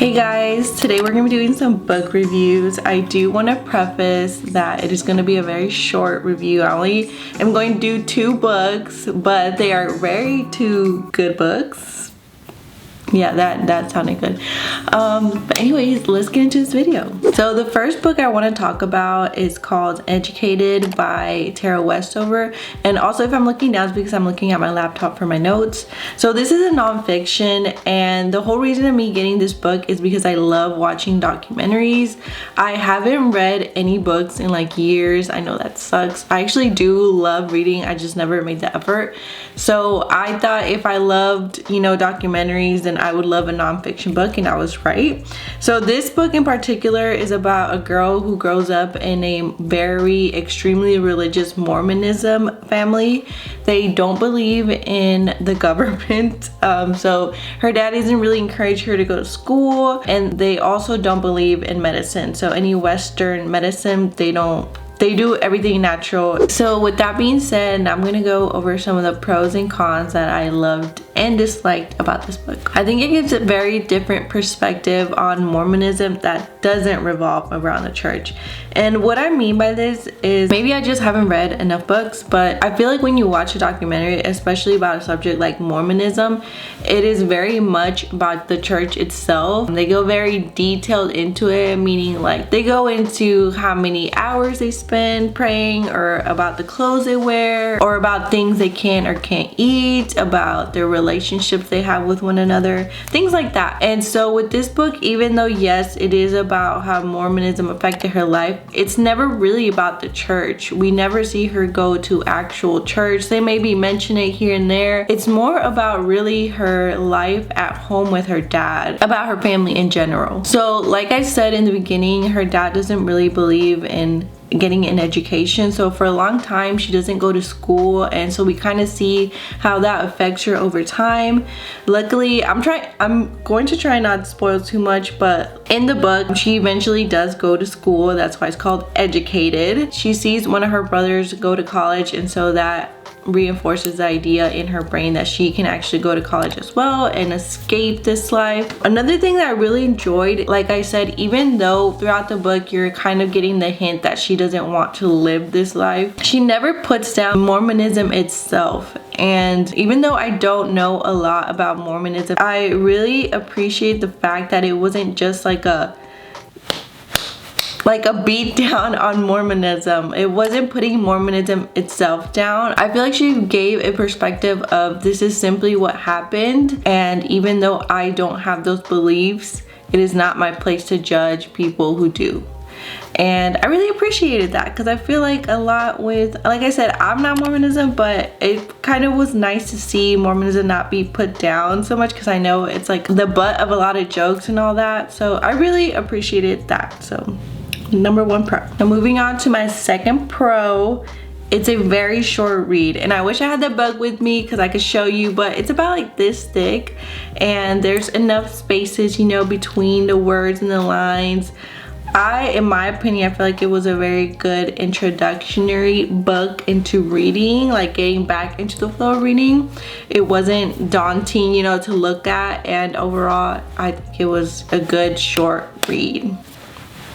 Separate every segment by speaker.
Speaker 1: Hey guys, today we're going to be doing some book reviews. I do want to preface that it is going to be a very short review. I only am going to do 2 books, but they are two good books. Yeah, that sounded good. But anyways, let's get into this video. So the first book I want to talk about is called Educated by Tara Westover. And also if I'm looking down, it's because I'm looking at my laptop for my notes. So this is a nonfiction, and the whole reason of me getting this book is because I love watching documentaries. I haven't read any books in like years. I know that sucks. I actually do love reading. I just never made the effort. So I thought if I loved, documentaries, then I would love a nonfiction book, and I was right. So this book in particular is about a girl who grows up in a very extremely religious Mormonism family. They don't believe in the government, so her dad doesn't really encourage her to go to school, and they also don't believe in medicine. So any Western medicine, they do everything natural. So with that being said, I'm gonna go over some of the pros and cons that I loved and disliked about this book. I think it gives a very different perspective on Mormonism that doesn't revolve around the church. And what I mean by this is maybe I just haven't read enough books, but I feel like when you watch a documentary, especially about a subject like Mormonism, it is very much about the church itself. They go very detailed into it, meaning like they go into how many hours they spend praying, or about the clothes they wear, or about things they can or can't eat, about their relationships they have with one another, things like that. And so with this book, even though yes, it is about how Mormonism affected her life, it's never really about the church. We never see her go to actual church. They maybe mention it here and there. It's more about really her life at home with her dad, about her family in general. So like I said in the beginning, her dad doesn't really believe in getting an education, so for a long time she doesn't go to school, and so we kind of see how that affects her over time. Luckily, I'm going to try not to spoil too much, but in the book she eventually does go to school. That's why it's called Educated. She sees one of her brothers go to college, and so that reinforces the idea in her brain that she can actually go to college as well and escape this life. Another thing that I really enjoyed, like I said, even though throughout the book you're kind of getting the hint that she doesn't want to live this life, she never puts down Mormonism itself. And even though I don't know a lot about Mormonism, I really appreciate the fact that it wasn't just like a beat down on Mormonism. It wasn't putting Mormonism itself down. I feel like she gave a perspective of this is simply what happened, and even though I don't have those beliefs, it is not my place to judge people who do. And I really appreciated that, because I feel like a lot with, like I said, I'm not Mormonism, but it kind of was nice to see Mormonism not be put down so much, because I know it's like the butt of a lot of jokes and all that. So I really appreciated that. So number 1 pro. Now moving on to my second pro. It's a very short read, and I wish I had the book with me because I could show you, but it's about like this thick, and there's enough spaces, between the words and the lines. In my opinion, I feel like it was a very good introductory book into reading, like getting back into the flow of reading. It wasn't daunting, to look at, and overall, I think it was a good short read.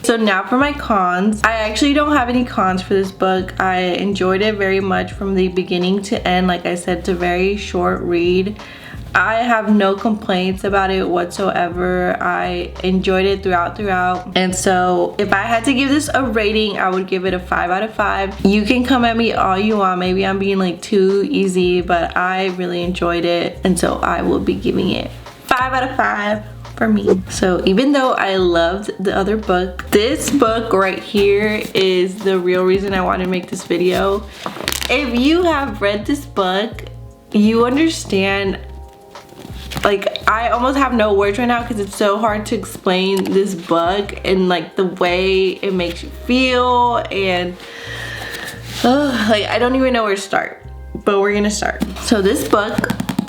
Speaker 1: So now for my cons. I actually don't have any cons for this book. I enjoyed it very much from the beginning to end. Like I said, it's a very short read. I have no complaints about it whatsoever. I enjoyed it throughout. And so if I had to give this a rating, I would give it a 5 out of 5. You can come at me all you want. Maybe I'm being like too easy, but I really enjoyed it. And so I will be giving it 5 out of 5. For me. So even though I loved the other book, this book right here is the real reason I want to make this video. If you have read this book, you understand, like, I almost have no words right now because it's so hard to explain this book and like the way it makes you feel, and like I don't even know where to start, but we're gonna start. So this book,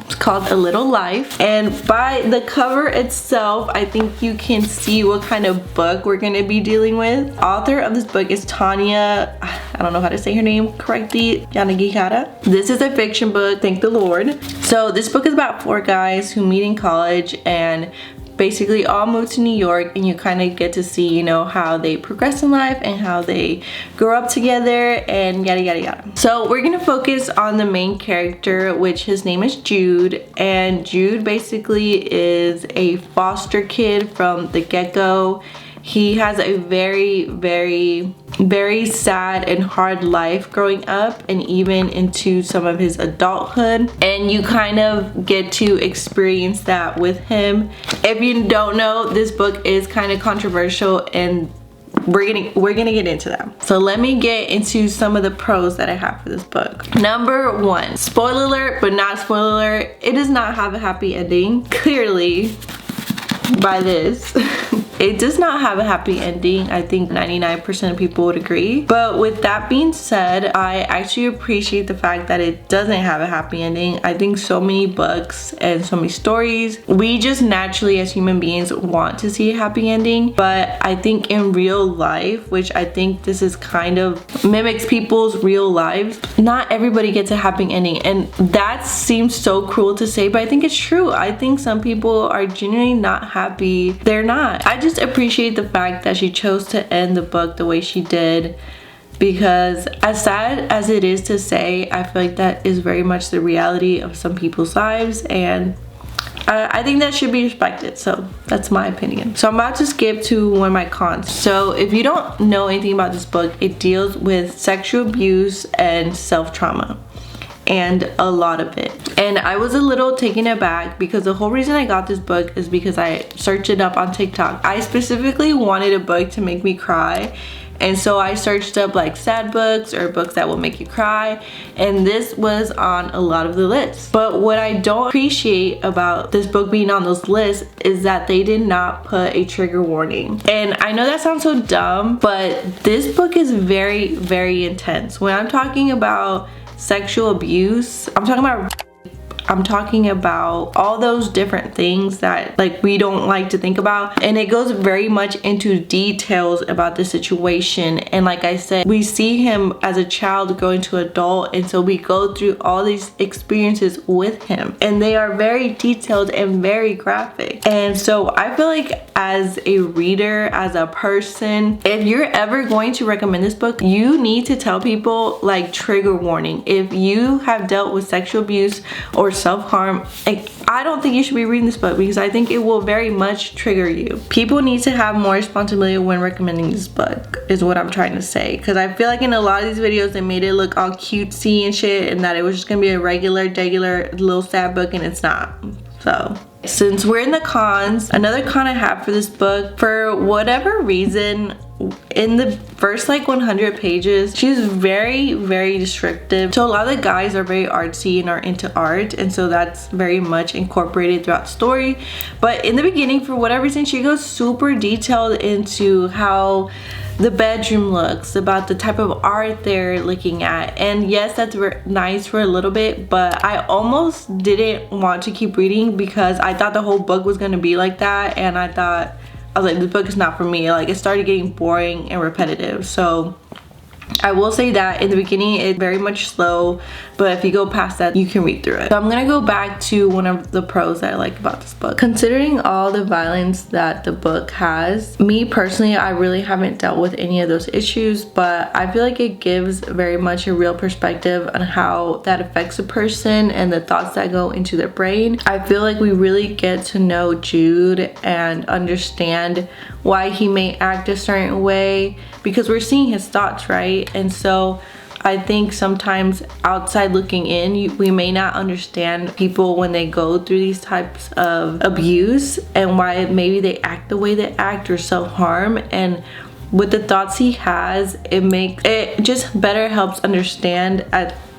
Speaker 1: it's called A Little Life, and by the cover itself, I think you can see what kind of book we're gonna be dealing with. Author of this book is Tanya, I don't know how to say her name correctly, Yanagihara. This is a fiction book, thank the Lord. So this book is about 4 guys who meet in college, and basically all move to New York, and you kind of get to see, you know, how they progress in life and how they grow up together and yada yada yada. So we're gonna focus on the main character, which his name is Jude, and Jude basically is a foster kid from the get-go. He has a very sad and hard life growing up, and even into some of his adulthood, and you kind of get to experience that with him. If you don't know, this book is kind of controversial, and we're gonna get into that. So let me get into some of the pros that I have for this book. Number 1, spoiler alert, but not spoiler alert, it does not have a happy ending. Clearly by this it does not have a happy ending. I think 99% of people would agree. But with that being said, I actually appreciate the fact that it doesn't have a happy ending. I think so many books and so many stories, we just naturally as human beings want to see a happy ending. But I think in real life, which I think this is kind of mimics people's real lives, not everybody gets a happy ending. And that seems so cruel to say, but I think it's true. I think some people are genuinely not happy. They're not. I just appreciate the fact that she chose to end the book the way she did, because as sad as it is to say, I feel like that is very much the reality of some people's lives, and I think that should be respected. So that's my opinion. So I'm about to skip to one of my cons. So if you don't know anything about this book, it deals with sexual abuse and self-trauma, and a lot of it. And I was a little taken aback because the whole reason I got this book is because I searched it up on TikTok. I specifically wanted a book to make me cry, and so I searched up like sad books or books that will make you cry, and this was on a lot of the lists. But what I don't appreciate about this book being on those lists is that they did not put a trigger warning. And I know that sounds so dumb, but this book is very intense. When I'm talking about sexual abuse, I'm talking about all those different things that like we don't like to think about, and it goes very much into details about the situation. And like I said, we see him as a child growing to adult, and so we go through all these experiences with him, and they are very detailed and very graphic. And so I feel like as a reader, as a person, if you're ever going to recommend this book, you need to tell people like trigger warning. If you have dealt with sexual abuse or self-harm, like, I don't think you should be reading this book, because I think it will very much trigger you. People need to have more responsibility when recommending this book, is what I'm trying to say. Because I feel like in a lot of these videos they made it look all cutesy and shit, and that it was just gonna be a regular little sad book, and it's not. So since we're in the cons, another con I have for this book, for whatever reason, in the first like 100 pages, she's very descriptive. So a lot of the guys are very artsy and are into art, and so that's very much incorporated throughout the story. But in the beginning, for whatever reason, she goes super detailed into how the bedroom looks, about the type of art they're looking at. And yes, that's nice for a little bit, but I almost didn't want to keep reading because I thought the whole book was gonna be like that, and I was like, this book is not for me. Like, it started getting boring and repetitive. So I will say that in the beginning it's very much slow, but if you go past that, you can read through it. So I'm gonna go back to one of the pros that I like about this book. Considering all the violence that the book has, me personally, I really haven't dealt with any of those issues, but I feel like it gives very much a real perspective on how that affects a person and the thoughts that go into their brain. I feel like we really get to know Jude and understand why he may act a certain way, because we're seeing his thoughts, right? And so I think sometimes outside looking in, we may not understand people when they go through these types of abuse and why maybe they act the way they act or self-harm. And with the thoughts he has, it just better helps understand,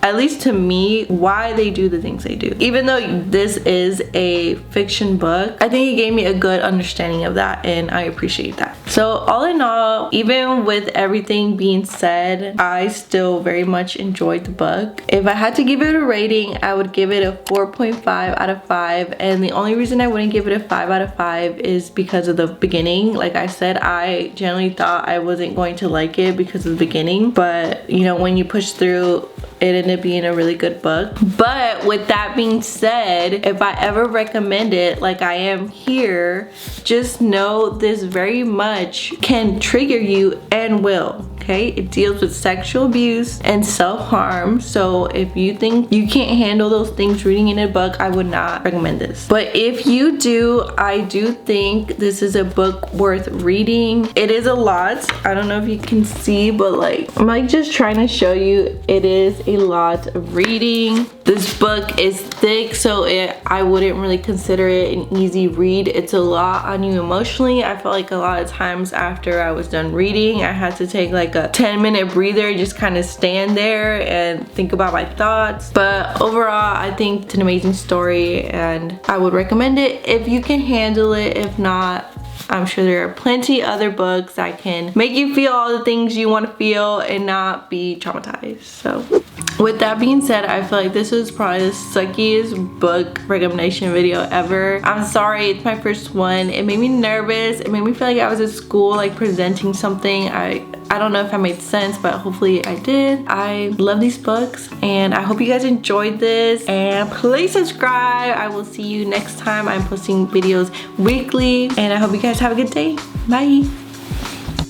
Speaker 1: at least to me, why they do the things they do. Even though this is a fiction book, I think it gave me a good understanding of that, and I appreciate that. So all in all, even with everything being said, I still very much enjoyed the book. If I had to give it a rating, I would give it a 4.5 out of 5, and the only reason I wouldn't give it a 5 out of 5 is because of the beginning. Like I said, I generally thought I wasn't going to like it because of the beginning, but you know, when you push through it ended up being a really good book. But with that being said, if I ever recommend it like I am here, just know this very much can trigger you and will. Okay, it deals with sexual abuse and self-harm. So if you think you can't handle those things reading in a book, I would not recommend this. But if you do, I do think this is a book worth reading. It is a lot. I don't know if you can see, but like I'm like just trying to show you, it is a lot of reading. This book is thick, so I wouldn't really consider it an easy read. It's a lot on you emotionally. I felt like a lot of times after I was done reading, I had to take like a 10-minute breather, just kind of stand there and think about my thoughts. But overall, I think it's an amazing story and I would recommend it if you can handle it. If not, I'm sure there are plenty other books that can make you feel all the things you want to feel and not be traumatized. So with that being said, I feel like this was probably the suckiest book recommendation video ever. I'm sorry, it's my first one. It made me nervous. It made me feel like I was at school, like presenting something. I don't know if I made sense, but hopefully I did. I love these books and I hope you guys enjoyed this, and please subscribe. I will see you next time. I'm posting videos weekly and I hope you guys have a good day. Bye.